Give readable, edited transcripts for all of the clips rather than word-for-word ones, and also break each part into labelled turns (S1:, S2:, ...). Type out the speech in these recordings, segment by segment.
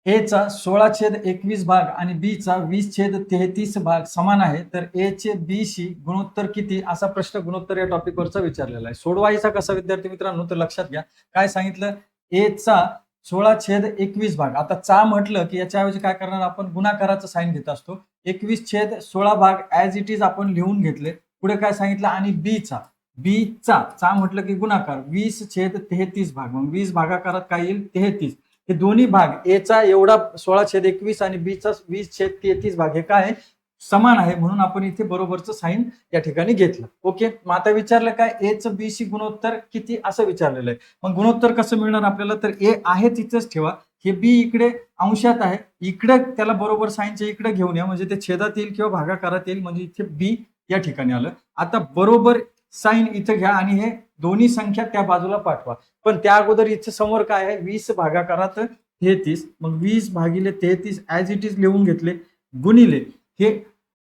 S1: ए चा 16/21 भाग आणि बी चा 20/33 भाग समान आहे, तर ए चे बी शी गुणोत्तर किती असा प्रश्न गुणोत्तर या टॉपिक वरचा विचारलेला आहे. सोडवायचा कसा विद्यार्थी मित्रांनो, तर लक्षात घ्या काय सांगितलं. ए चा 16/21 भाग, आता चा म्हटलं की याच्याऐवजी काय करणार आपण, गुणाकाराचं साइन घेत असतो. 21/16 भाग ऍज इट इज आपण लिहून घेतले. पुढे काय सांगितलं, आणि बी चा म्हटलं की गुणाकार 20/33 भाग, मग 20 भागाकारात काय येईल 33. हे दोन्ही भाग ए चा एवढा 16/21 आणि बी चा 20/33 भाग हे काय समान आहे, म्हणून आपण इथे बरोबरचं साइन या ठिकाणी घेतलं. ओके, मग आता विचारलं काय, ए चं बी शी गुणोत्तर किती असं विचारलेलं आहे. मग गुणोत्तर कसं मिळणार आपल्याला, तर ए आहे तिथंच ठेवा, हे बी इकडे अंशात आहे, इकडे त्याला बरोबर साइनच्या इकडे घेऊन या, म्हणजे ते छेदात येईल किंवा भागाकारात येईल, म्हणजे इथे बी या ठिकाणी आलं. आता बरोबर साइन इथं घ्या आणि हे दोन्ही संख्या त्या बाजूला पाठवा. पण त्या अगोदर इथे समोर काय आहे, 20 भागाकारात 33, मग 20/33 ऍज इट इज लिहून घेतले, गुणिले हे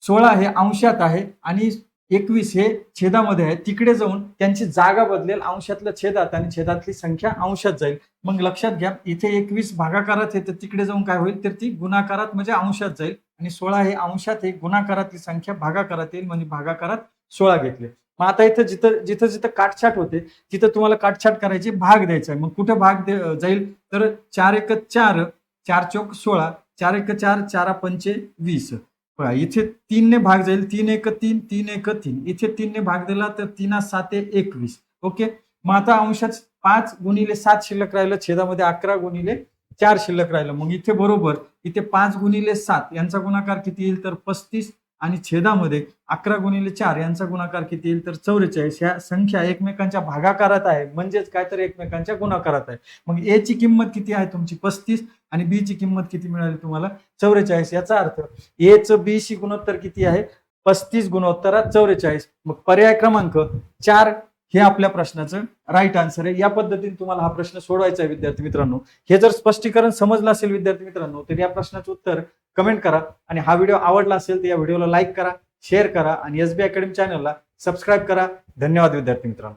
S1: 16 हे अंशात आहे आणि 21 हे छेदामध्ये आहे, तिकडे जाऊन त्यांची जागा बदलेल, अंशातलं छेदात आणि छेदातली संख्या अंशात जाईल. मग लक्षात घ्या, इथे 21 भागाकारात आहे, तर तिकडे जाऊन काय होईल, तर ती गुणाकारात म्हणजे अंशात जाईल, आणि 16 हे अंशात हे गुणाकारातली संख्या भागाकारात येईल, म्हणजे भागाकारात 16 घेतले. मग आता इथं जिथं जिथं जिथं काटछाट होते तिथं तुम्हाला काटछाट करायची, भाग द्यायचा आहे. मग कुठे भाग जाईल, तर 4 1 4, 4 चौक 16, 4 1 4, 4 पंचे 20. बघा इथे 3 ने भाग जाईल, 3 1 3, 3 1 3, इथे 3 ने भाग दिला तर 3 7 21. ओके, मग आता अंशात 5 गुणिले 7 शिल्लक राहिलं, छेदामध्ये 11 गुणिले 4 शिल्लक राहिलं. मग इथे बरोबर इथे 5 गुणिले 7 यांचा गुणाकार किती येईल, तर 35, आणि छेदामध्ये 11 गुणिले 4 यांचा गुणाकार किती येईल, तर 44. ह्या संख्या एकमेकांच्या भागाकारात आहे, म्हणजेच काय, तर एकमेकांच्या गुणाकारात आहे. मग ए ची किंमत किती आहे तुमची 35, आणि बी ची किंमत किती मिळाली तुम्हाला 44. याचा अर्थ ए चं बी शी गुणोत्तर किती आहे, 35 गुणोत्तरात 44. मग पर्याय क्रमांक 4 हे आपल्या प्रश्नाचं राईट आन्सर आहे. या पद्धतीने तुम्हाला हा प्रश्न सोडवायचा आहे विद्यार्थी मित्रांनो. हे जर स्पष्टीकरण समजलं असेल विद्यार्थी मित्रांनो, तर या प्रश्नाचं उत्तर कमेंट करा, आणि हा व्हिडिओ आवडला असेल तर या व्हिडिओला लाईक करा, शेअर करा, आणि SB अकॅडमी चॅनलला सबस्क्राईब करा. धन्यवाद विद्यार्थी मित्रांनो.